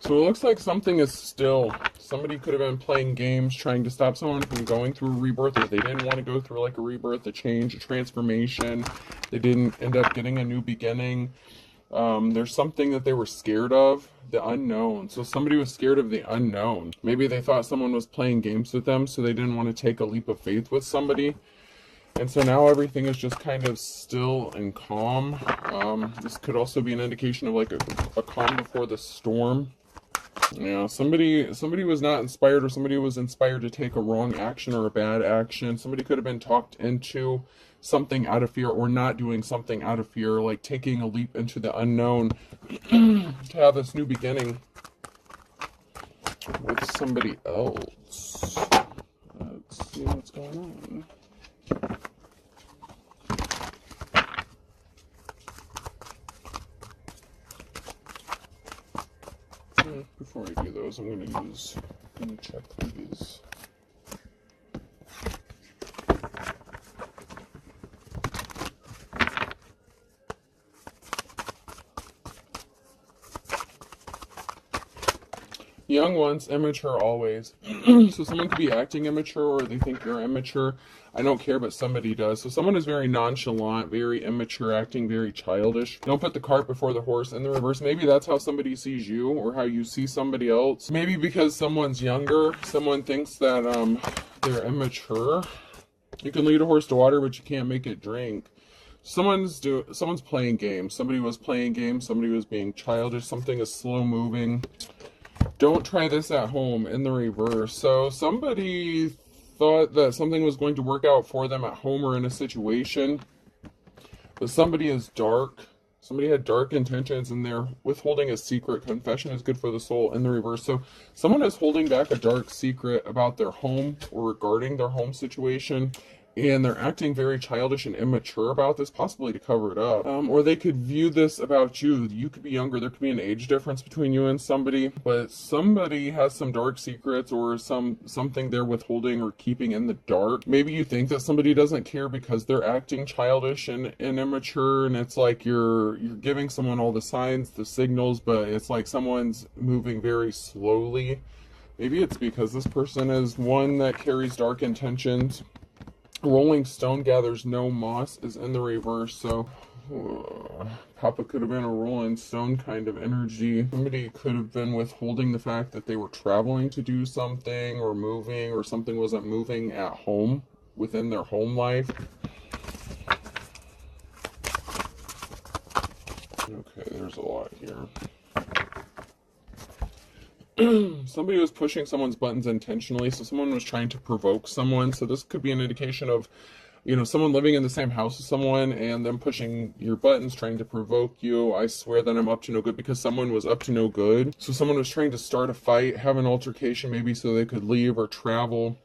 So it looks like something is still, somebody could have been playing games trying to stop someone from going through a rebirth, or they didn't want to go through like a rebirth, a change, a transformation. They didn't end up getting a new beginning. There's something that they were scared of, the unknown. So somebody was scared of the unknown. Maybe they thought someone was playing games with them, so they didn't want to take a leap of faith with somebody. And so now everything is just kind of still and calm. This could also be an indication of like a calm before the storm. Yeah, somebody was not inspired, or somebody was inspired to take a wrong action or a bad action. Somebody could have been talked into something out of fear, or not doing something out of fear, like taking a leap into the unknown to have this new beginning with somebody else. Let's see what's going on. Before I do those, I'm going to check these. Young once, immature always. So someone could be acting immature, or they think you're immature. I don't care, but somebody does. So someone is very nonchalant, very immature, acting very childish. Don't put the cart before the horse. In the reverse, maybe that's how somebody sees you, or how you see somebody else. Maybe because someone's younger, someone thinks that they're immature. You can lead a horse to water, but you can't make it drink. Someone's playing games. Somebody was playing games. Somebody was being childish. Something is slow moving. Don't try this at home, in the reverse. So somebody thought that something was going to work out for them at home or in a situation, but somebody is dark. Somebody had dark intentions, and they're withholding a secret. Confession is good for the soul, in the reverse. So someone is holding back a dark secret about their home, or regarding their home situation, and they're acting very childish and immature about this, possibly to cover it up. Or they could view this about you. You could be younger. There could be an age difference between you and somebody, but somebody has some dark secrets, or something they're withholding or keeping in the dark. Maybe you think that somebody doesn't care because they're acting childish and immature, and it's like you're giving someone all the signs, the signals, but it's like someone's moving very slowly. Maybe it's because this person is one that carries dark intentions. Rolling stone gathers no moss is in the reverse, so Papa could have been a rolling stone kind of energy. Somebody could have been withholding the fact that they were traveling to do something, or moving, or something wasn't moving at home, within their home life. Okay, there's a lot here. Somebody was pushing someone's buttons intentionally, so someone was trying to provoke someone. So this could be an indication of, someone living in the same house as someone, and them pushing your buttons, trying to provoke you. I swear that I'm up to no good, because someone was up to no good. So someone was trying to start a fight, have an altercation, maybe so they could leave or travel,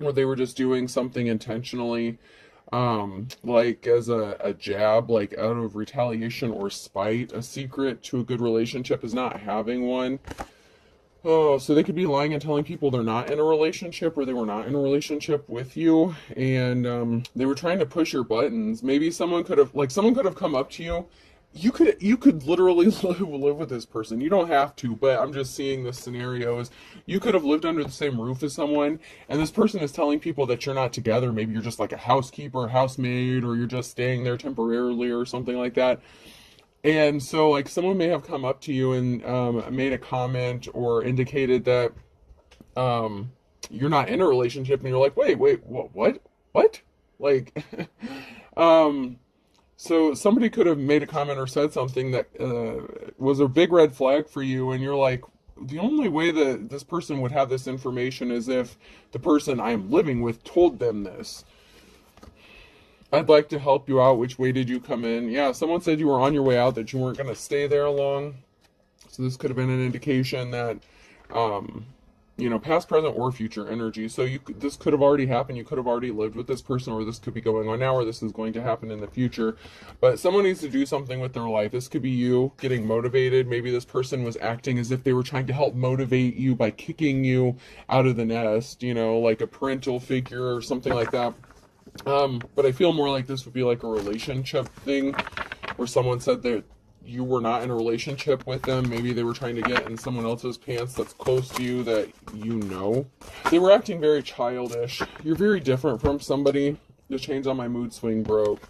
or they were just doing something intentionally, like as a jab, like out of retaliation or spite. A secret to a good relationship is not having one. Oh, so they could be lying and telling people they're not in a relationship, or they were not in a relationship with you, and they were trying to push your buttons. Maybe someone could have come up to you. You could literally live with this person. You don't have to, but I'm just seeing this scenario as you could have lived under the same roof as someone, and this person is telling people that you're not together. Maybe you're just like a housekeeper, housemaid, or you're just staying there temporarily, or something like that. And so, like, someone may have come up to you and made a comment, or indicated that you're not in a relationship, and you're like, wait, what? Like, so somebody could have made a comment or said something that was a big red flag for you, and you're like, the only way that this person would have this information is if the person I'm living with told them this. I'd like to help you out. Which way did you come in? Yeah, someone said you were on your way out, that you weren't going to stay there long. So this could have been an indication that, past, present, or future energy. So this could have already happened. You could have already lived with this person, or this could be going on now, or this is going to happen in the future. But someone needs to do something with their life. This could be you getting motivated. Maybe this person was acting as if they were trying to help motivate you by kicking you out of the nest, like a parental figure or something like that. But I feel more like this would be like a relationship thing, where someone said that you were not in a relationship with them. Maybe they were trying to get in someone else's pants that's close to you that you know. They were acting very childish. You're very different from somebody. The chains on my mood swing broke.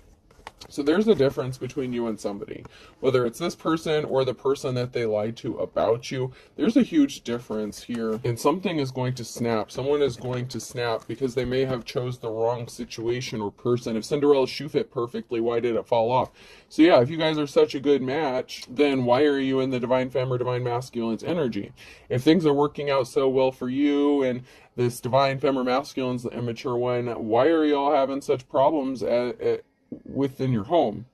So there's a difference between you and somebody. Whether it's this person or the person that they lied to about you, there's a huge difference here. And something is going to snap. Someone is going to snap because they may have chose the wrong situation or person. If Cinderella's shoe fit perfectly, why did it fall off? So yeah, if you guys are such a good match, then why are you in the divine femme or divine masculine's energy? If things are working out so well for you and this divine femme or masculine's the immature one, why are y'all having such problems within your home?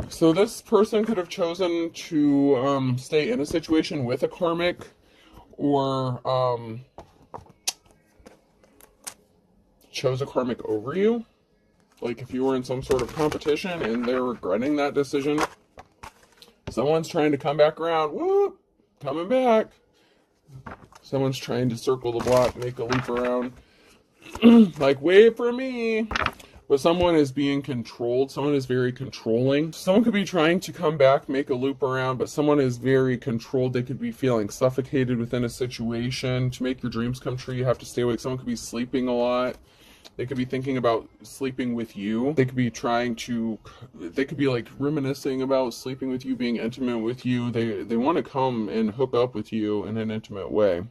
So this person could have chosen to stay in a situation with a karmic, or chose a karmic over you. Like if you were in some sort of competition and they're regretting that decision, someone's trying to come back around. Whoop, coming back. Someone's trying to circle the block, make a loop around. Like, wait for me. But someone is being controlled. Someone is very controlling. Someone could be trying to come back, make a loop around, but someone is very controlled. They could be feeling suffocated within a situation. To make your dreams come true, you have to stay awake. Someone could be sleeping a lot. They could be thinking about sleeping with you. They could be they could be like reminiscing about sleeping with you, being intimate with you. They want to come and hook up with you in an intimate way.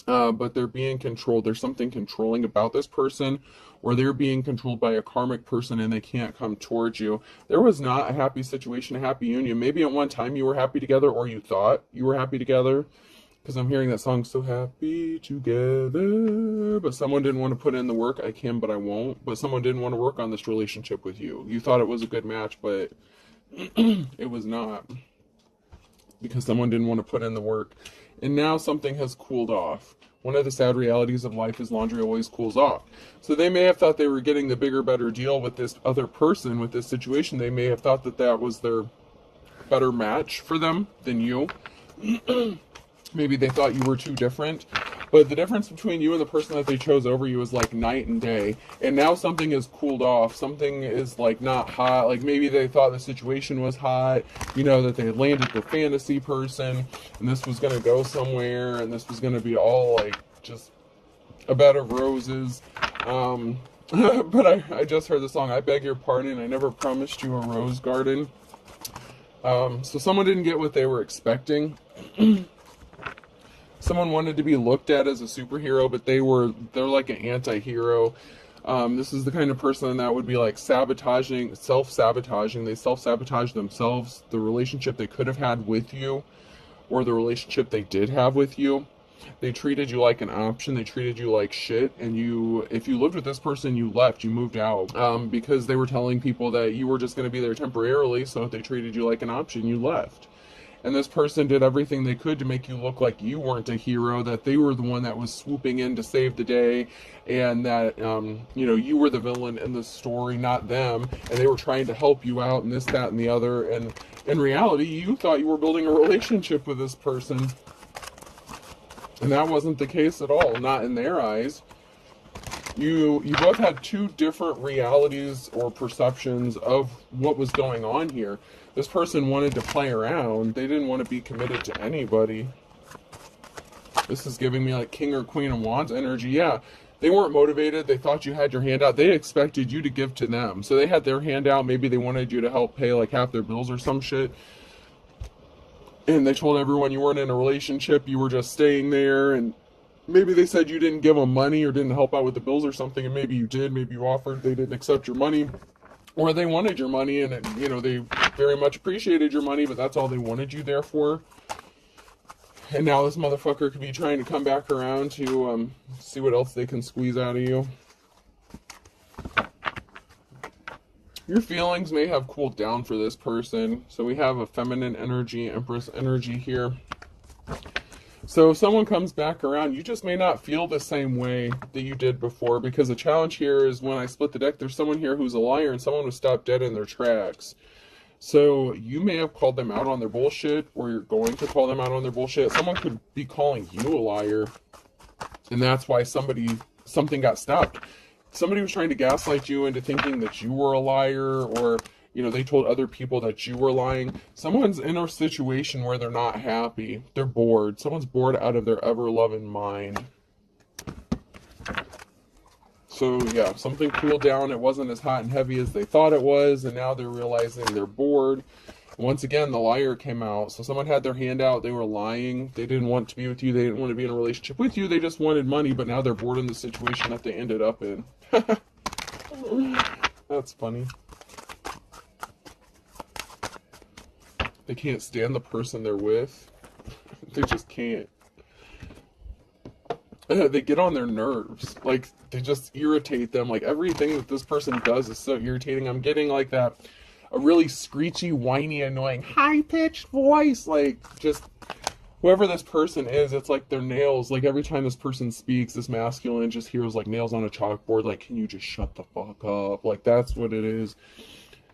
But they're being controlled. There's something controlling about this person, or they're being controlled by a karmic person and they can't come towards you. There was not a happy situation, a happy union. Maybe at one time you were happy together, or you thought you were happy together. Because I'm hearing that song, So Happy Together. But someone didn't want to put in the work. I can, but I won't. But someone didn't want to work on this relationship with you. You thought it was a good match, but it was not. Because someone didn't want to put in the work. And now something has cooled off. One of the sad realities of life is laundry always cools off. So they may have thought they were getting the bigger, better deal with this other person, with this situation. They may have thought that that was their better match for them than you. Maybe they thought you were too different. But the difference between you and the person that they chose over you is like night and day. And now something has cooled off. Something is like not hot. Like maybe they thought the situation was hot. You know, that they had landed the fantasy person. And this was going to go somewhere. And this was going to be all like just a bed of roses. But I just heard the song, I Beg Your Pardon. I Never Promised You a Rose Garden. So someone didn't get what they were expecting. Someone wanted to be looked at as a superhero, but they're like an anti-hero. This is the kind of person that would be like self-sabotaging. They self-sabotage themselves, the relationship they could have had with you, or the relationship they did have with you. They treated you like an option. They treated you like shit. And if you lived with this person, you left, you moved out, because they were telling people that you were just going to be there temporarily. So if they treated you like an option, you left. And this person did everything they could to make you look like you weren't a hero, that they were the one that was swooping in to save the day, and that, you were the villain in the story, not them, and they were trying to help you out, and this, that, and the other. And in reality, you thought you were building a relationship with this person, and that wasn't the case at all, not in their eyes. You both had two different realities or perceptions of what was going on here. This person wanted to play around. They didn't want to be committed to anybody. This is giving me like King or Queen of Wands energy. Yeah, they weren't motivated. They thought you had your hand out. They expected you to give to them. So they had their hand out. Maybe they wanted you to help pay like half their bills or some shit. And they told everyone you weren't in a relationship. You were just staying there. And maybe they said you didn't give them money or didn't help out with the bills or something. And maybe you did. Maybe you offered. They didn't accept your money. Or they wanted your money, and they very much appreciated your money, but that's all they wanted you there for. And now this motherfucker could be trying to come back around to see what else they can squeeze out of you. Your feelings may have cooled down for this person. So we have a feminine energy, Empress energy here. So if someone comes back around, you just may not feel the same way that you did before, because the challenge here is when I split the deck, there's someone here who's a liar and someone who stopped dead in their tracks. So you may have called them out on their bullshit, or you're going to call them out on their bullshit. Someone could be calling you a liar, and that's why something got stopped. Somebody was trying to gaslight you into thinking that you were a liar, or You know, they told other people that you were lying. Someone's in a situation where they're not happy. They're bored. Someone's bored out of their ever-loving mind. So yeah, something cooled down. It wasn't as hot and heavy as they thought it was, and now they're realizing they're bored. Once again, the liar came out. So someone had their hand out. They were lying. They didn't want to be with you. They didn't want to be in a relationship with you. They just wanted money, but now they're bored in the situation that they ended up in. That's funny. They can't stand the person they're with. They just can't. They get on their nerves. Like, they just irritate them. Like, everything that this person does is so irritating. I'm getting like that, a really screechy, whiny, annoying, high-pitched voice. Like, just whoever this person is, it's like their nails. Like, every time this person speaks, this masculine just hears like nails on a chalkboard. Like, can you just shut the fuck up? Like, that's what it is.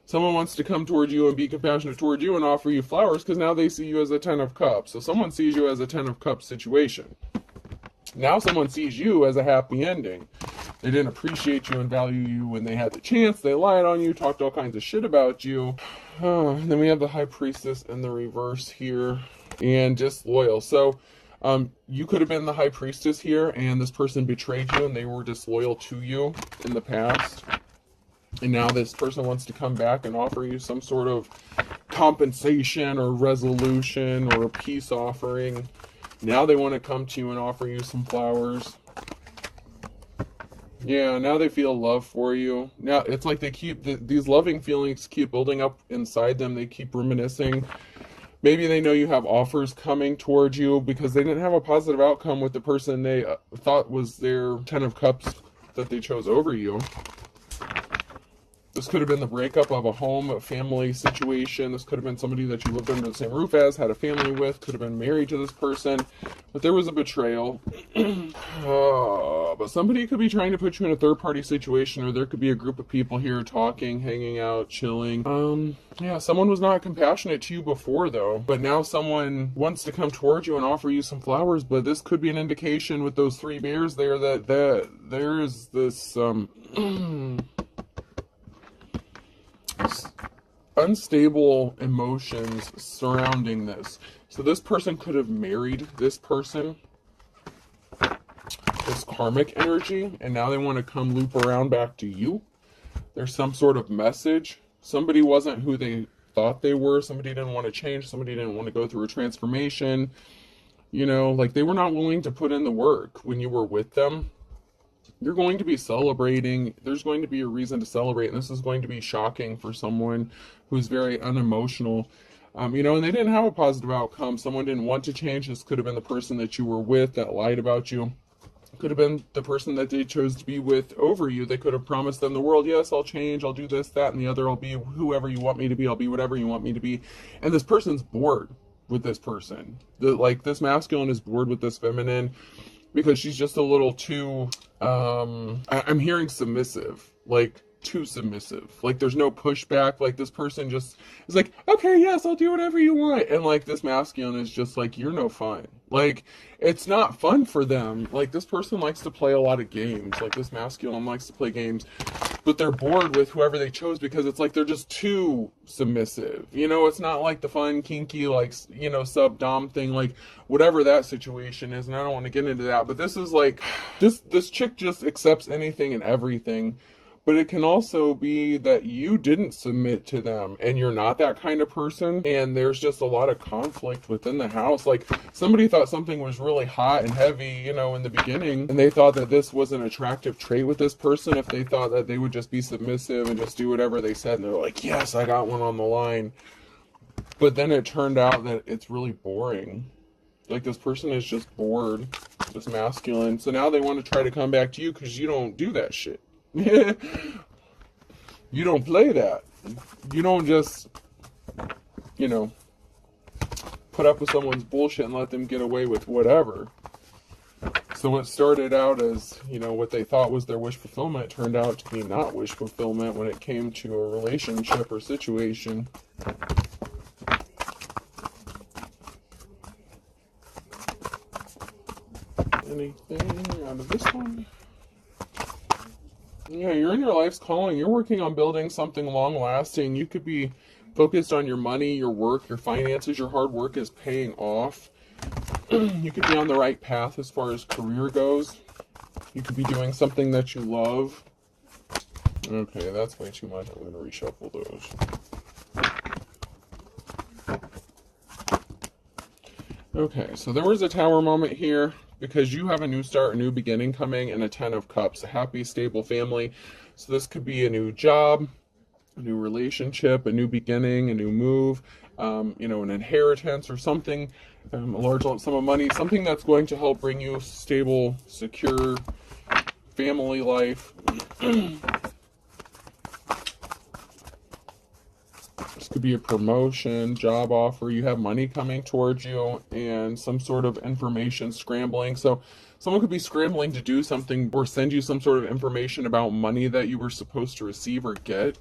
Someone wants to come toward you and be compassionate toward you and offer you flowers because now they see you as a 10 of cups. So someone sees you as a 10 of cups situation. Now someone sees you as a happy ending. They didn't appreciate you and value you when they had the chance. They lied on you, talked all kinds of shit about you. And then we have the High Priestess in the reverse here. And disloyal. So you could have been the High Priestess here, and this person betrayed you and they were disloyal to you in the past. And now this person wants to come back and offer you some sort of compensation or resolution or a peace offering. Now they want to come to you and offer you some flowers. Yeah, now they feel love for you. Now it's like they keep, these loving feelings keep building up inside them. They keep reminiscing. Maybe they know you have offers coming towards you because they didn't have a positive outcome with the person they thought was their 10 of cups that they chose over you. This could have been the breakup of a home, a family situation. This could have been somebody that you lived under the same roof as, had a family with, could have been married to this person. But there was a betrayal. But somebody could be trying to put you in a third-party situation, or there could be a group of people here talking, hanging out, chilling. Yeah, someone was not compassionate to you before, though. But now someone wants to come towards you and offer you some flowers. But this could be an indication with those 3 bears there that there is this... unstable emotions surrounding this. So this person could have married this person, this karmic energy, and now they want to come loop around back to you. There's some sort of message. Somebody wasn't who they thought they were. Somebody didn't want to change. Somebody didn't want to go through a transformation. You know, like they were not willing to put in the work when you were with them. You're going to be celebrating. There's going to be a reason to celebrate, and this is going to be shocking for someone who's very unemotional. You know, and they didn't have a positive outcome. Someone didn't want to change. This could have been the person that you were with that lied about you. Could have been the person that they chose to be with over you. They could have promised them the world. Yes, I'll change. I'll do this, that, and the other. I'll be whoever you want me to be. I'll be whatever you want me to be. And this person's bored with this person. Like this masculine is bored with this feminine because she's just a little too... I'm hearing submissive, like too submissive. Like there's no pushback. Like this person just is like, okay, yes, I'll do whatever you want. And like this masculine is just like, you're no fun. Like it's not fun for them. Like this person likes to play a lot of games. Like this masculine likes to play games, but they're bored with whoever they chose because it's like they're just too submissive. You know, it's not like the fun, kinky, like, you know, sub-dom thing, like whatever that situation is. And I don't want to get into that, but this is like, this chick just accepts anything and everything. But it can also be that you didn't submit to them and you're not that kind of person. And there's just a lot of conflict within the house. Like somebody thought something was really hot and heavy, you know, in the beginning. And they thought that this was an attractive trait with this person. If they thought that they would just be submissive and just do whatever they said. And they're like, yes, I got one on the line. But then it turned out that it's really boring. Like this person is just bored, this masculine. So now they want to try to come back to you because you don't do that shit. You don't play that. You don't just, you know, put up with someone's bullshit and let them get away with whatever. So what started out as, you know, what they thought was their wish fulfillment turned out to be not wish fulfillment when it came to a relationship or situation. Anything out of this one? Yeah, you're in your life's calling. You're working on building something long lasting. You could be focused on your money, your work, your finances. Your hard work is paying off. You could be on the right path as far as career goes. You could be doing something that you love. Okay, that's way too much. I'm going to reshuffle those. Okay, so there was a Tower moment here because you have a new start, a new beginning coming, and a Ten of Cups, a happy, stable family. So this could be a new job, a new relationship, a new beginning, a new move, an inheritance or something, a large lump sum of money, something that's going to help bring you stable, secure family life. This could be a promotion, job offer, you have money coming towards you, and some sort of information scrambling. So someone could be scrambling to do something or send you some sort of information about money that you were supposed to receive or get.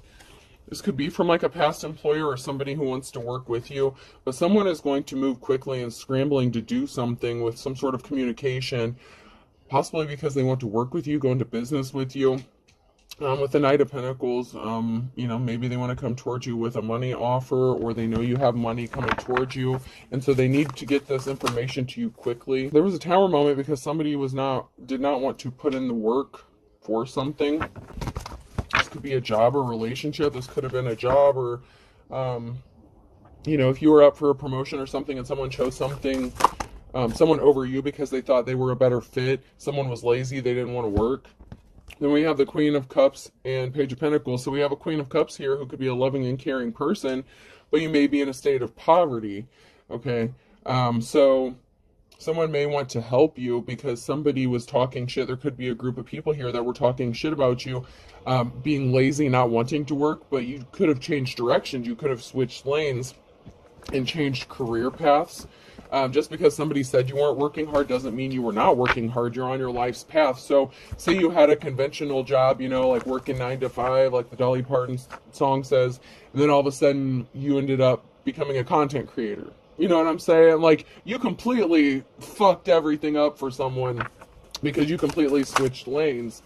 This could be from like a past employer or somebody who wants to work with you, but someone is going to move quickly and scrambling to do something with some sort of communication, possibly because they want to work with you, go into business with you. With the Knight of Pentacles, maybe they want to come towards you with a money offer, or they know you have money coming towards you, and so they need to get this information to you quickly. There was a Tower moment because somebody did not want to put in the work for something. This could be a job or relationship. This could have been a job or, if you were up for a promotion or something and someone chose someone over you because they thought they were a better fit. Someone was lazy. They didn't want to work. Then we have the Queen of Cups and Page of Pentacles. So we have a Queen of Cups here who could be a loving and caring person, but you may be in a state of poverty. Okay. So someone may want to help you because somebody was talking shit. There could be a group of people here that were talking shit about you, being lazy, not wanting to work, but you could have changed directions. You could have switched lanes and changed career paths. Just because somebody said you weren't working hard doesn't mean you were not working hard. You're on your life's path. So say you had a conventional job, like working 9 to 5, like the Dolly Parton song says, and then all of a sudden you ended up becoming a content creator. You know what I'm saying? Like, you completely fucked everything up for someone because you completely switched lanes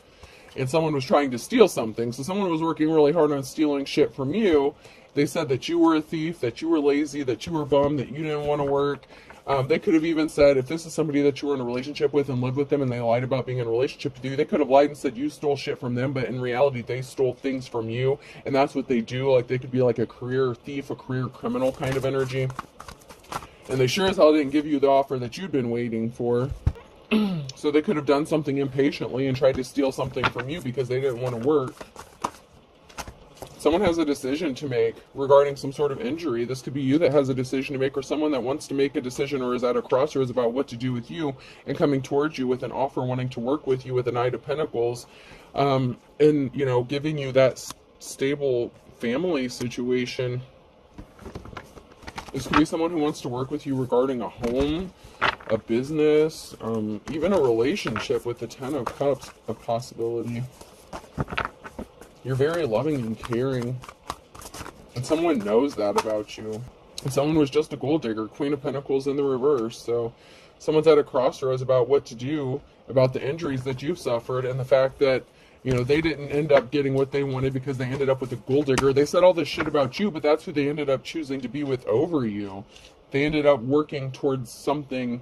and someone was trying to steal something. So someone was working really hard on stealing shit from you. They said that you were a thief, that you were lazy, that you were bummed, that you didn't want to work. They could have even said, if this is somebody that you were in a relationship with and lived with them and they lied about being in a relationship with you, they could have lied and said you stole shit from them, but in reality they stole things from you, and that's what they do. Like, they could be like a career thief, a career criminal kind of energy. And they sure as hell didn't give you the offer that you'd been waiting for. So they could have done something impatiently and tried to steal something from you because they didn't want to work. Someone has a decision to make regarding some sort of injury. This could be you that has a decision to make, or someone that wants to make a decision or is at a crossroads about what to do with you and coming towards you with an offer, wanting to work with you with a Knight of Pentacles, and, giving you that stable family situation. This could be someone who wants to work with you regarding a home, a business, even a relationship with the Ten of Cups, a possibility. You're very loving and caring, and someone knows that about you. And someone was just a gold digger, Queen of Pentacles in the reverse. So someone's at a crossroads about what to do about the injuries that you've suffered and the fact that, they didn't end up getting what they wanted because they ended up with a gold digger. They said all this shit about you, but that's who they ended up choosing to be with over you. They ended up working towards something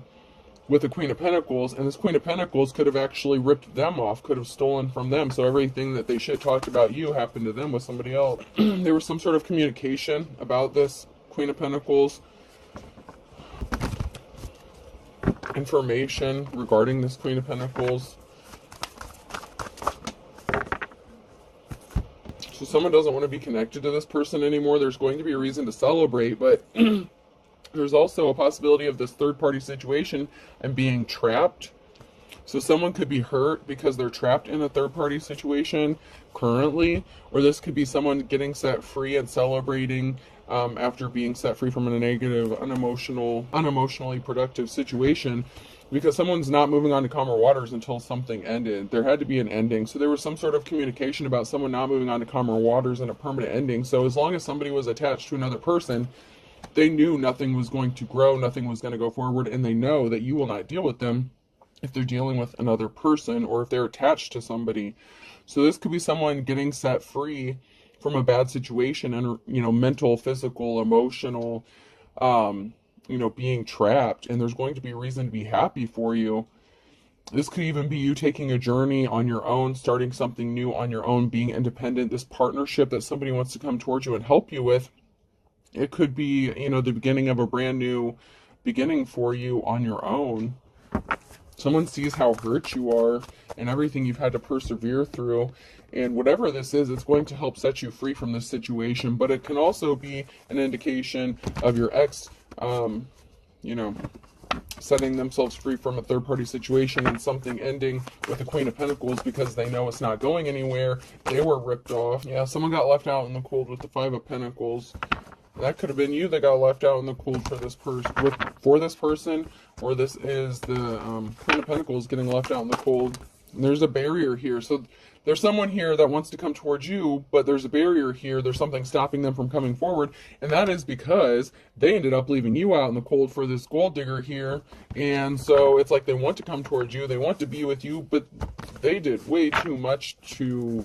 with the Queen of Pentacles, and this Queen of Pentacles could have actually ripped them off, could have stolen from them. So everything that they shit talked about you happened to them with somebody else. There was some sort of communication about this Queen of Pentacles, information regarding this Queen of Pentacles. So someone doesn't want to be connected to this person anymore. There's going to be a reason to celebrate, but there's also a possibility of this third-party situation and being trapped. So someone could be hurt because they're trapped in a third-party situation currently, or this could be someone getting set free and celebrating after being set free from a negative, unemotionally productive situation, because someone's not moving on to calmer waters until something ended. There had to be an ending. So there was some sort of communication about someone not moving on to calmer waters and a permanent ending. So as long as somebody was attached to another person, they knew nothing was going to grow, nothing was going to go forward, and they know that you will not deal with them if they're dealing with another person or if they're attached to somebody. So this could be someone getting set free from a bad situation and, mental, physical, emotional, being trapped, and there's going to be a reason to be happy for you. This could even be you taking a journey on your own, starting something new on your own, being independent, this partnership that somebody wants to come towards you and help you with. It could be, the beginning of a brand new beginning for you on your own. Someone sees how hurt you are and everything you've had to persevere through. And whatever this is, it's going to help set you free from this situation. But it can also be an indication of your ex, setting themselves free from a third-party situation and something ending with the Queen of Pentacles because they know it's not going anywhere. They were ripped off. Yeah, someone got left out in the cold with the Five of Pentacles. That could have been you that got left out in the cold for this person, or this is the Queen of Pentacles getting left out in the cold. And there's a barrier here. So there's someone here that wants to come towards you, but there's a barrier here. There's something stopping them from coming forward, and that is because they ended up leaving you out in the cold for this gold digger here. And so it's like they want to come towards you, they want to be with you, but they did way too much to,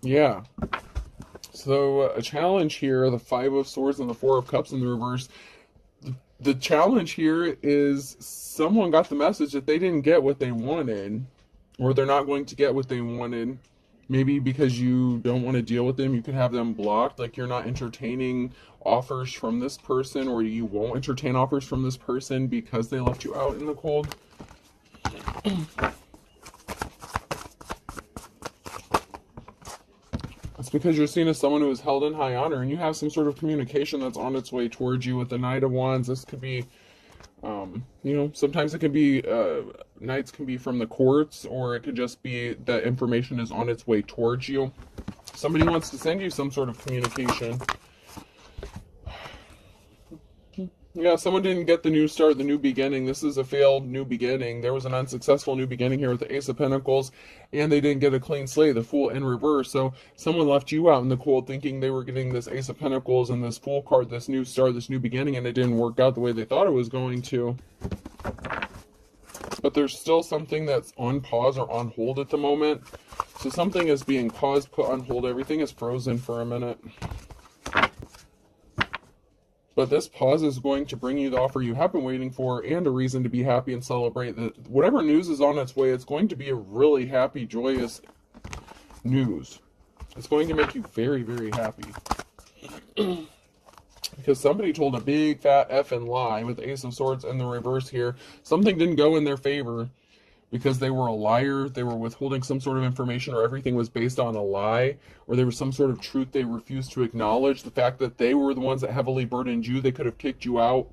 yeah. So a challenge here, the Five of Swords and the Four of Cups in the reverse. The challenge here is someone got the message that they didn't get what they wanted, or they're not going to get what they wanted. Maybe because you don't want to deal with them, you could have them blocked, like you're not entertaining offers from this person, or you won't entertain offers from this person because they left you out in the cold. It's because you're seen as someone who is held in high honor, and you have some sort of communication that's on its way towards you with the Knight of Wands. This could be, sometimes it can be, knights can be from the courts, or it could just be that information is on its way towards you. Somebody wants to send you some sort of communication. Yeah, someone didn't get the new start, the new beginning. This is a failed new beginning. There was an unsuccessful new beginning here with the Ace of Pentacles, and they didn't get a clean slate, the Fool in reverse. So someone left you out in the cold thinking they were getting this Ace of Pentacles and this Fool card, this new start, this new beginning, and it didn't work out the way they thought it was going to. But there's still something that's on pause or on hold at the moment. So something is being paused, put on hold. Everything is frozen for a minute. But this pause is going to bring you the offer you have been waiting for, and a reason to be happy and celebrate. That whatever news is on its way, it's going to be a really happy, joyous news. It's going to make you very, very happy. Because somebody told a big fat effing lie with the Ace of Swords in the reverse here. Something didn't go in their favor because they were a liar, they were withholding some sort of information, or everything was based on a lie, or there was some sort of truth they refused to acknowledge. The fact that they were the ones that heavily burdened you, they could have kicked you out,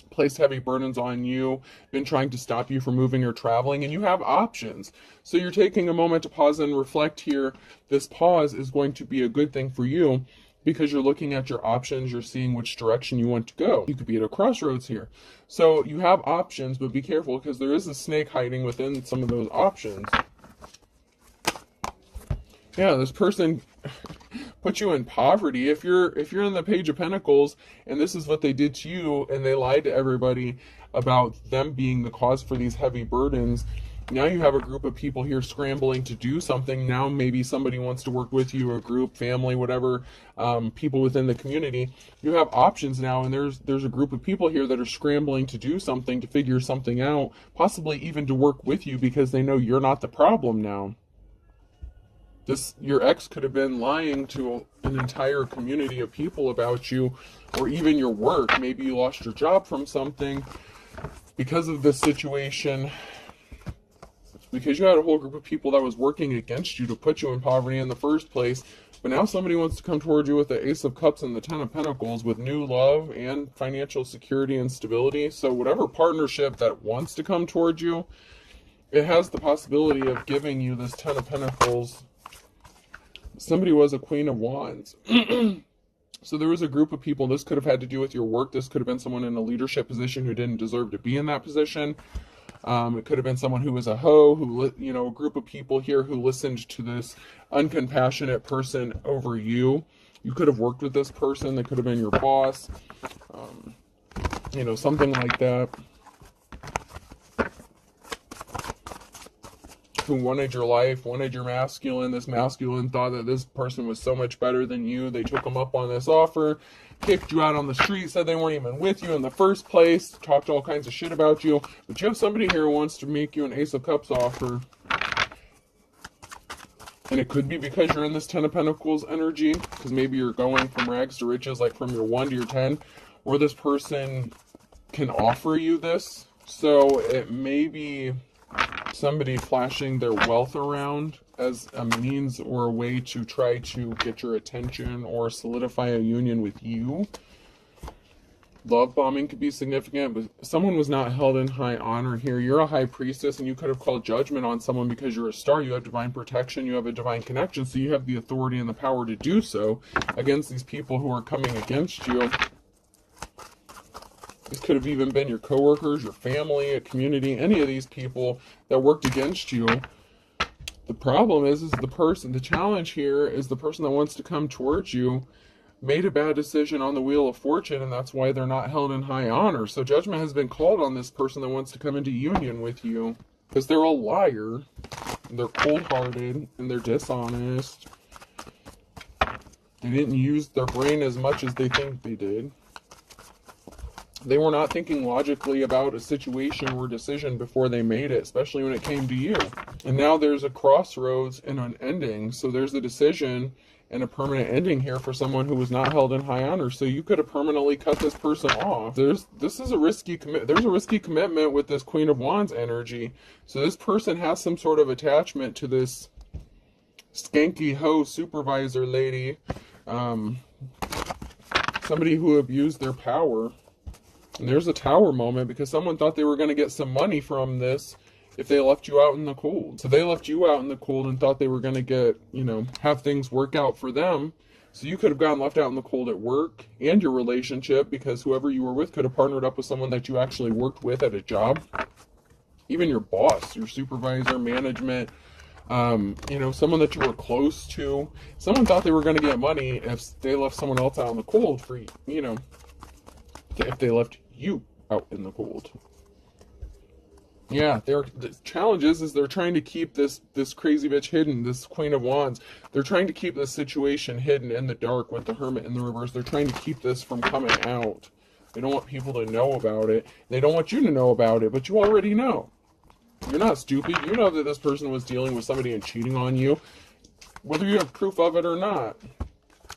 placed heavy burdens on you, been trying to stop you from moving or traveling, and you have options. So you're taking a moment to pause and reflect here. This pause is going to be a good thing for you, because you're looking at your options, you're seeing which direction you want to go. You could be at a crossroads here. So you have options, but be careful, because there is a snake hiding within some of those options. Yeah, this person put you in poverty. If you're in the Page of Pentacles, and this is what they did to you, and they lied to everybody about them being the cause for these heavy burdens, now you have a group of people here scrambling to do something. Now maybe somebody wants to work with you, a group, family, whatever, people within the community. You have options now, and there's a group of people here that are scrambling to do something, to figure something out, possibly even to work with you, because they know you're not the problem now. Your ex could have been lying to an entire community of people about you, or even your work. Maybe you lost your job from something because of this situation, because you had a whole group of people that was working against you to put you in poverty in the first place. But now somebody wants to come towards you with the Ace of Cups and the Ten of Pentacles, with new love and financial security and stability. So whatever partnership that wants to come towards you, it has the possibility of giving you this Ten of Pentacles. Somebody was a Queen of Wands. So there was a group of people. This could have had to do with your work. This could have been someone in a leadership position who didn't deserve to be in that position. It could have been someone who was a hoe, a group of people here who listened to this uncompassionate person over you. You could have worked with this person. They could have been your boss, something like that. who wanted your life, wanted your masculine. This masculine thought that this person was so much better than you. They took them up on this offer, kicked you out on the street, said they weren't even with you in the first place, talked all kinds of shit about you. But you have somebody here who wants to make you an Ace of Cups offer. And it could be because you're in this 10 of Pentacles energy, because maybe you're going from rags to riches, like from your 1 to your 10, or this person can offer you this. So it may be somebody flashing their wealth around as a means or a way to try to get your attention or solidify a union with you. Love bombing could be significant, but someone was not held in high honor here. You're a high priestess, and you could have called judgment on someone because you're a star. You have divine protection, you have a divine connection, so you have the authority and the power to do so against these people who are coming against you. This could have even been your coworkers, your family, a community, any of these people that worked against you. The problem is the challenge here is the person that wants to come towards you made a bad decision on the Wheel of Fortune, and that's why they're not held in high honor. So judgment has been called on this person that wants to come into union with you, because they're a liar, they're cold-hearted, and they're dishonest. They didn't use their brain as much as they think they did. They were not thinking logically about a situation or decision before they made it, especially when it came to you. And now there's a crossroads and an ending. So there's a decision and a permanent ending here for someone who was not held in high honor. So you could have permanently cut this person off. There's a risky commitment with this Queen of Wands energy. So this person has some sort of attachment to this skanky hoe supervisor lady. Somebody who abused their power. And there's a tower moment because someone thought they were going to get some money from this if they left you out in the cold. So they left you out in the cold and thought they were going to get, have things work out for them. So you could have gotten left out in the cold at work and your relationship, because whoever you were with could have partnered up with someone that you actually worked with at a job. Even your boss, your supervisor, management, someone that you were close to. Someone thought they were going to get money if they left someone else out in the cold for, if they left you out in the cold. Yeah, the challenge is they're trying to keep this crazy bitch hidden, this Queen of Wands. They're trying to keep this situation hidden in the dark with the Hermit in the reverse. They're trying to keep this from coming out. They don't want people to know about it. They don't want you to know about it, but you already know. You're not stupid. You know that this person was dealing with somebody and cheating on you, whether you have proof of it or not.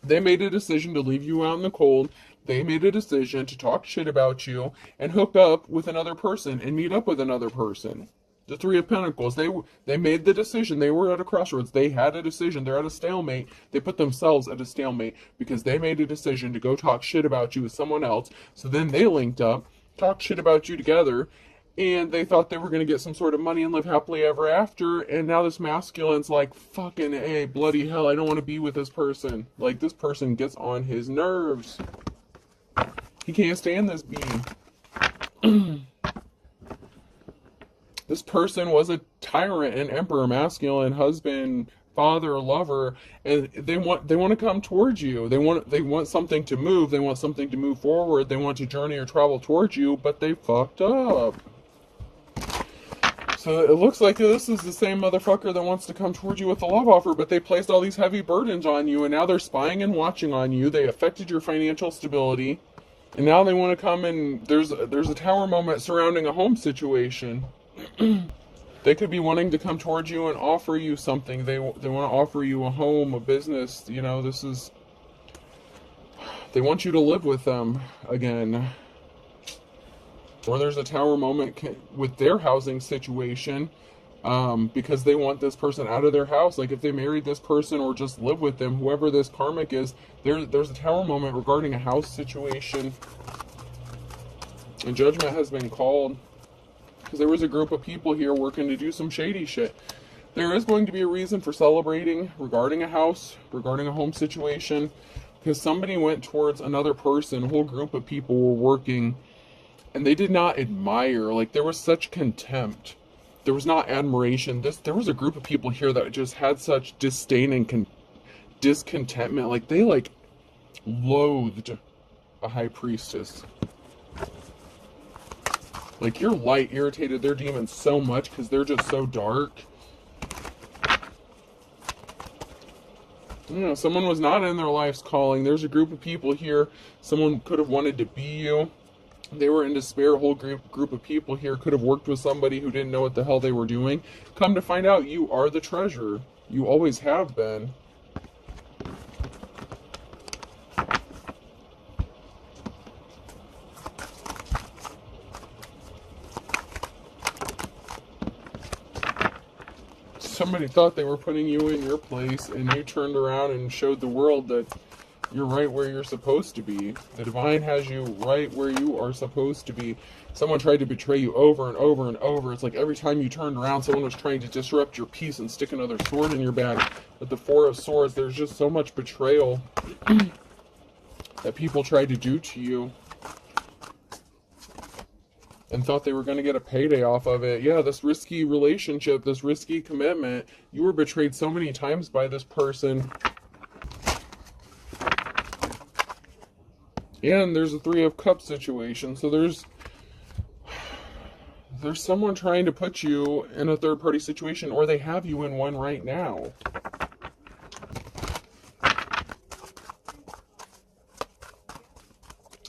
They made a decision to leave you out in the cold. They made a decision to talk shit about you and hook up with another person and meet up with another person. The Three of Pentacles, they made the decision. They were at a crossroads. They had a decision. They're at a stalemate. They put themselves at a stalemate because they made a decision to go talk shit about you with someone else. So then they linked up, talked shit about you together, and they thought they were going to get some sort of money and live happily ever after. And now this masculine's like, fucking A, bloody hell, I don't want to be with this person. Like, this person gets on his nerves. He can't stand this being. This person was a tyrant, an emperor, masculine, husband, father, lover, and they want to come towards you. They want something to move. They want something to move forward. They want to journey or travel towards you, but they fucked up. So it looks like this is the same motherfucker that wants to come towards you with a love offer, but they placed all these heavy burdens on you, and now they're spying and watching on you. They affected your financial stability, and now they want to come and there's a tower moment surrounding a home situation. They could be wanting to come towards you and offer you something. They want to offer you a home, a business. They want you to live with them again. Or there's a tower moment with their housing situation, because they want this person out of their house. Like if they married this person or just live with them, whoever this karmic is, there's a tower moment regarding a house situation. And judgment has been called because there was a group of people here working to do some shady shit. There is going to be a reason for celebrating regarding a house, regarding a home situation, because somebody went towards another person. A whole group of people were working, and they did not admire. Like, there was such contempt. There was not admiration. There was a group of people here that just had such disdain and discontentment. Like, they, loathed a high priestess. Like, your light irritated their demons so much because they're just so dark. You know, someone was not in their life's calling. There's a group of people here. Someone could have wanted to be you. They were in despair. A whole group of people here could have worked with somebody who didn't know what the hell they were doing. Come to find out, you are the treasure. You always have been. Somebody thought they were putting you in your place, and you turned around and showed the world that you're right where you're supposed to be. The divine has you right where you are supposed to be. Someone tried to betray you over and over and over. It's like every time you turned around, someone was trying to disrupt your peace and stick another sword in your back. With the Four of Swords, there's just so much betrayal that people tried to do to you, and thought they were going to get a payday off of it. Yeah, this risky relationship, this risky commitment, you were betrayed so many times by this person. And there's a Three of Cups situation. So there's someone trying to put you in a third-party situation, or they have you in one right now.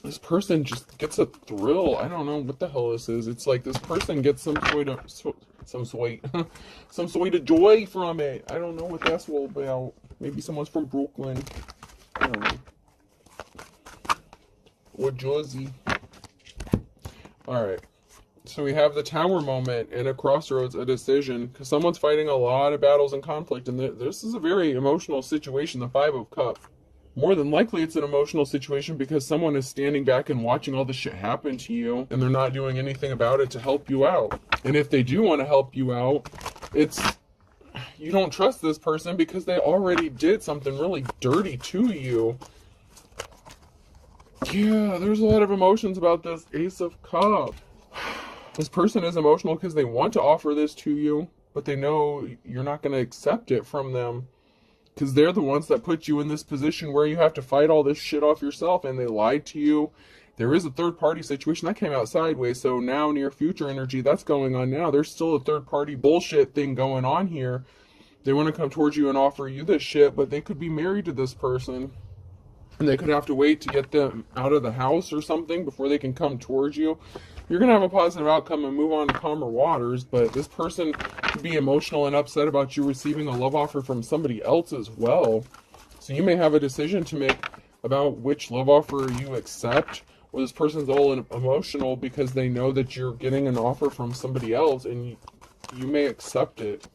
This person just gets a thrill. I don't know what the hell this is. It's like this person gets some sort of joy from it. I don't know what that's all about. Maybe someone's from Brooklyn. I don't know. Or Jersey. Alright. So we have the Tower moment and a crossroads, a decision. Because someone's fighting a lot of battles and conflict. And this is a very emotional situation, the Five of Cups. More than likely, it's an emotional situation because someone is standing back and watching all this shit happen to you, and they're not doing anything about it to help you out. And if they do want to help you out, you don't trust this person because they already did something really dirty to you. Yeah, there's a lot of emotions about this Ace of Cups. This person is emotional because they want to offer this to you, but they know you're not going to accept it from them. Because they're the ones that put you in this position where you have to fight all this shit off yourself, and they lied to you. There is a third-party situation. That came out sideways, so now near future energy, that's going on now. There's still a third-party bullshit thing going on here. They want to come towards you and offer you this shit, but they could be married to this person. And they could have to wait to get them out of the house or something before they can come towards you. You're going to have a positive outcome and move on to calmer waters, but this person could be emotional and upset about you receiving a love offer from somebody else as well. So you may have a decision to make about which love offer you accept, or this person's all emotional because they know that you're getting an offer from somebody else and you may accept it.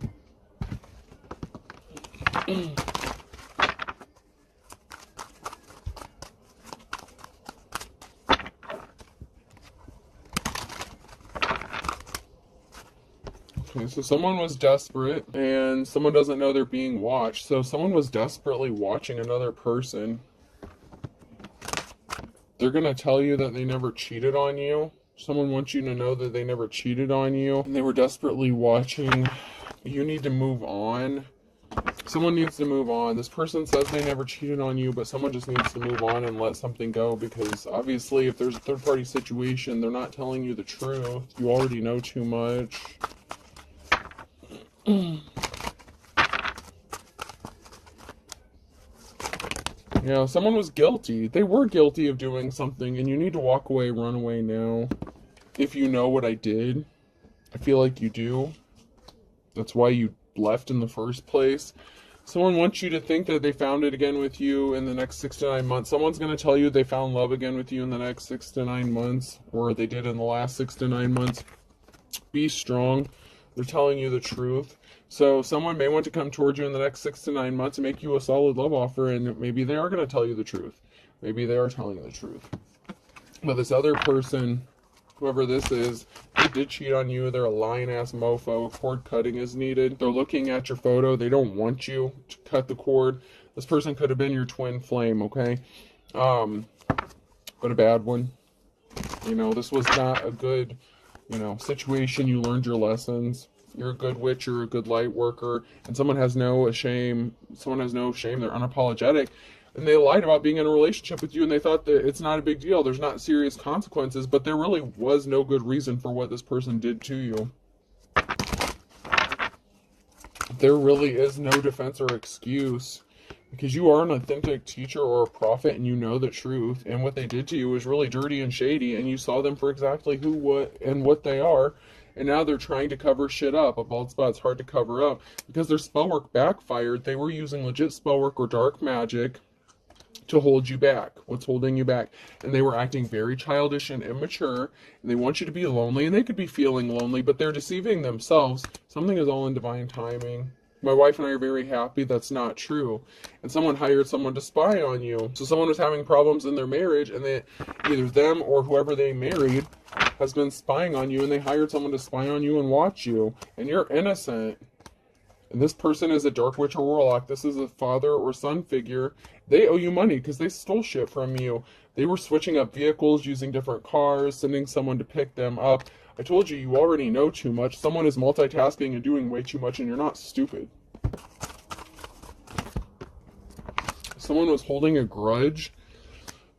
Okay, so someone was desperate, and someone doesn't know they're being watched. So someone was desperately watching another person. They're going to tell you that they never cheated on you. Someone wants you to know that they never cheated on you, and they were desperately watching. You need to move on. Someone needs to move on. This person says they never cheated on you, but someone just needs to move on and let something go, because obviously if there's a third-party situation, they're not telling you the truth. You already know too much. Yeah, someone was guilty. They were guilty of doing something, and you need to walk away, run away now. If you know what I did, I feel like you do. That's why you left in the first place. Someone wants you to think that they found it again with you in the next 6 to 9 months. Someone's going to tell you they found love again with you in the next 6 to 9 months, or they did in the last 6 to 9 months. Be strong. They're telling you the truth. So someone may want to come towards you in the next 6 to 9 months and make you a solid love offer, and maybe they are going to tell you the truth. Maybe they are telling you the truth. But this other person, whoever this is, they did cheat on you. They're a lying-ass mofo. Cord cutting is needed. They're looking at your photo. They don't want you to cut the cord. This person could have been your twin flame, okay? But a bad one. You know, this was not a good, situation. You learned your lessons. You're a good witch, you're a good light worker, and someone has no shame. They're unapologetic, and they lied about being in a relationship with you, and they thought that it's not a big deal. There's not serious consequences, but there really was no good reason for what this person did to you. There really is no defense or excuse. because you are an authentic teacher or a prophet and you know the truth, and what they did to you was really dirty and shady, and you saw them for exactly who, what, and what they are, and now they're trying to cover shit up. A bald spot's hard to cover up because their spell work backfired. They were using legit spell work or dark magic to hold you back. What's holding you back? And they were acting very childish and immature, and they want you to be lonely, and they could be feeling lonely, but they're deceiving themselves. Something is all in divine timing. My wife and I are very happy that's not true. And someone hired someone to spy on you. So someone was having problems in their marriage, and they, either them or whoever they married has been spying on you, and they hired someone to spy on you and watch you, and you're innocent. And this person is a dark witch or warlock. This is a father or son figure. They owe you money because they stole shit from you. They were switching up vehicles, using different cars, sending someone to pick them up. I told you, you already know too much. Someone is multitasking and doing way too much, and you're not stupid. Someone was holding a grudge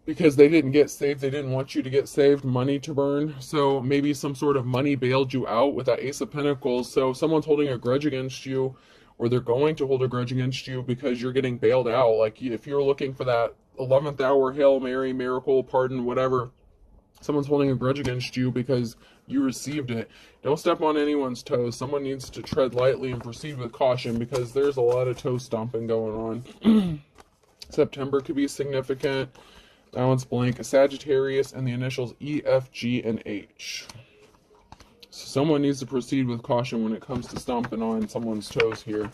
because they didn't get saved. They didn't want you to get saved, money to burn. So maybe some sort of money bailed you out with that Ace of Pentacles. So someone's holding a grudge against you, or they're going to hold a grudge against you because you're getting bailed out. Like if you're looking for that 11th hour Hail Mary, miracle, pardon, whatever, someone's holding a grudge against you because you received it. Don't step on anyone's toes. Someone needs to tread lightly and proceed with caution because there's a lot of toe stomping going on. September could be significant. That one's blank. A Sagittarius and the initials E, F, G, and H. So someone needs to proceed with caution when it comes to stomping on someone's toes here.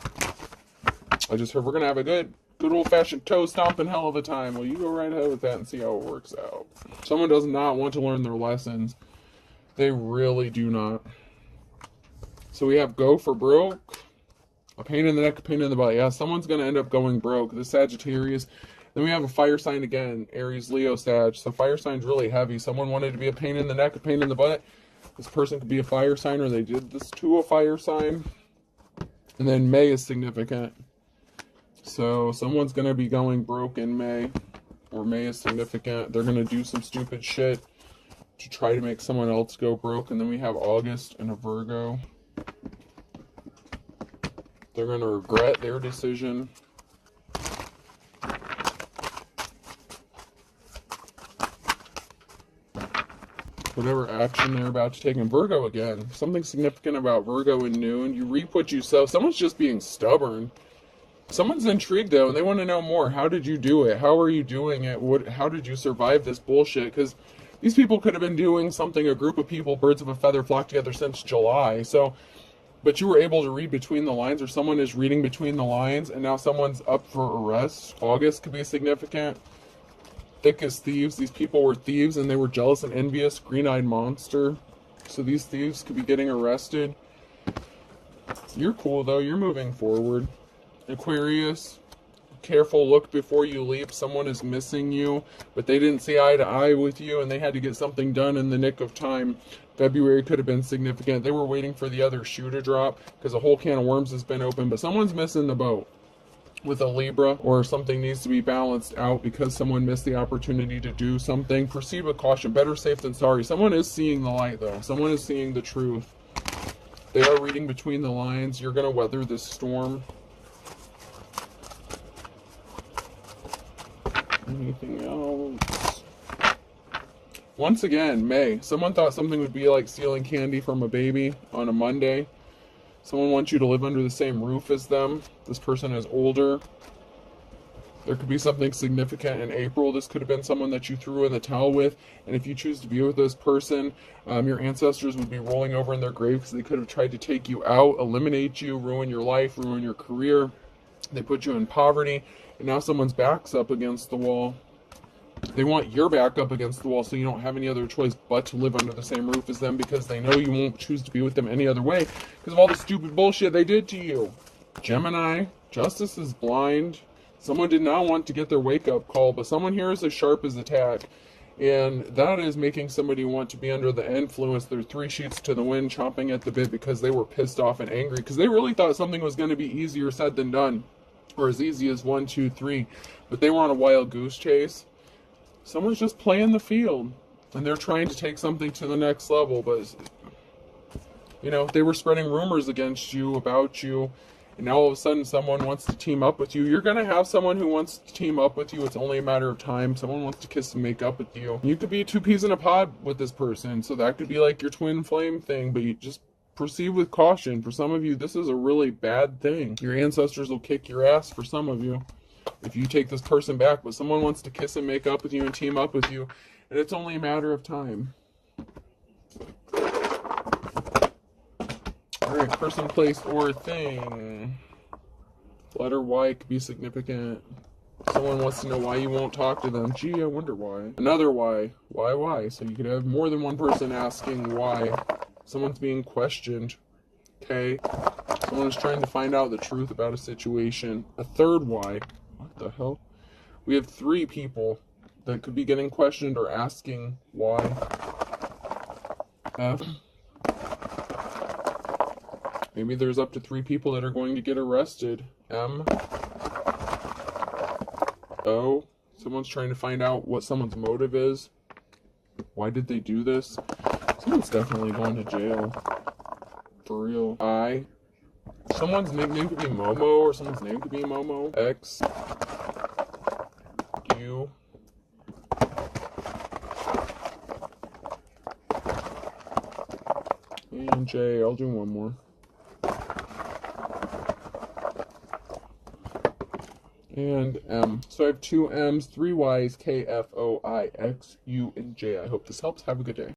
I just heard we're going to have a good old-fashioned toe stomping hell of a time. Well, you go right ahead with that and see how it works out. Someone does not want to learn their lessons. They really do not. So we have go for broke. A pain in the neck, a pain in the butt. Yeah, someone's going to end up going broke. The Sagittarius. Then we have a fire sign again, Aries, Leo, Sag. So fire sign's really heavy. Someone wanted to be a pain in the neck, a pain in the butt. This person could be a fire sign, or they did this to a fire sign. And then May is significant. So someone's going to be going broke in May, or May is significant. They're going to do some stupid shit to try to make someone else go broke. And then we have August and a Virgo. They're going to regret their decision. Whatever action they're about to take. In Virgo again, something significant about Virgo in noon. You reap what you sow. Someone's just being stubborn. Someone's intrigued though, and they want to know more. How did you do it? How are you doing it? How did you survive this bullshit? Because these people could have been doing something, a group of people, birds of a feather flock together since July. So, but you were able to read between the lines, or someone is reading between the lines, and now someone's up for arrest. August could be significant. Thick as thieves. These people were thieves and they were jealous and envious. Green-eyed monster. So these thieves could be getting arrested. You're cool though. You're moving forward. Aquarius. Careful. Look before you leap. Someone is missing you, but they didn't see eye to eye with you and they had to get something done in the nick of time. February could have been significant. They were waiting for the other shoe to drop because a whole can of worms has been opened, but someone's missing the boat. With a Libra, or something needs to be balanced out because someone missed the opportunity to do something. Proceed with caution. Better safe than sorry. Someone is seeing the light though. Someone is seeing the truth. They are reading between the lines. You're going to weather this storm. Anything else? Once again, May. Someone thought something would be like stealing candy from a baby on a Monday. Someone wants you to live under the same roof as them. This person is older. There could be something significant in April. This could have been someone that you threw in the towel with. And if you choose to be with this person, your ancestors would be rolling over in their grave because they could have tried to take you out, eliminate you, ruin your life, ruin your career. They put you in poverty. And now someone's back's up against the wall. They want your back up against the wall so you don't have any other choice but to live under the same roof as them because they know you won't choose to be with them any other way because of all the stupid bullshit they did to you. Gemini, justice is blind. Someone did not want to get their wake-up call, but someone here is as sharp as a tack. And that is making somebody want to be under the influence. They're three sheets to the wind, chomping at the bit because they were pissed off and angry because they really thought something was going to be easier said than done, or as easy as 1, 2, 3. But they were on a wild goose chase. Someone's just playing the field, and they're trying to take something to the next level, but, you know, they were spreading rumors against you, about you, and now all of a sudden someone wants to team up with you. You're going to have someone who wants to team up with you. It's only a matter of time. Someone wants to kiss and make up with you. You could be two peas in a pod with this person, so that could be like your twin flame thing, but you just proceed with caution. For some of you, this is a really bad thing. Your ancestors will kick your ass for some of you if you take this person back, but someone wants to kiss and make up with you and team up with you, and it's only a matter of time. Alright, person, place, or thing. Letter Y could be significant. Someone wants to know why you won't talk to them. Gee, I wonder why. Another why. Why? So you could have more than one person asking why. Someone's being questioned. Okay. Someone is trying to find out the truth about a situation. A third why. What the hell? We have 3 people that could be getting questioned or asking why. F. Maybe there's up to 3 people that are going to get arrested. M. O. Someone's trying to find out what someone's motive is. Why did they do this? Someone's definitely going to jail. For real. I. Someone's nickname could be Momo, or someone's name could be Momo. X. U. And J. I'll do one more. And M. So I have 2 M's, 3 Y's, K, F, O, I, X, U, and J. I hope this helps. Have a good day.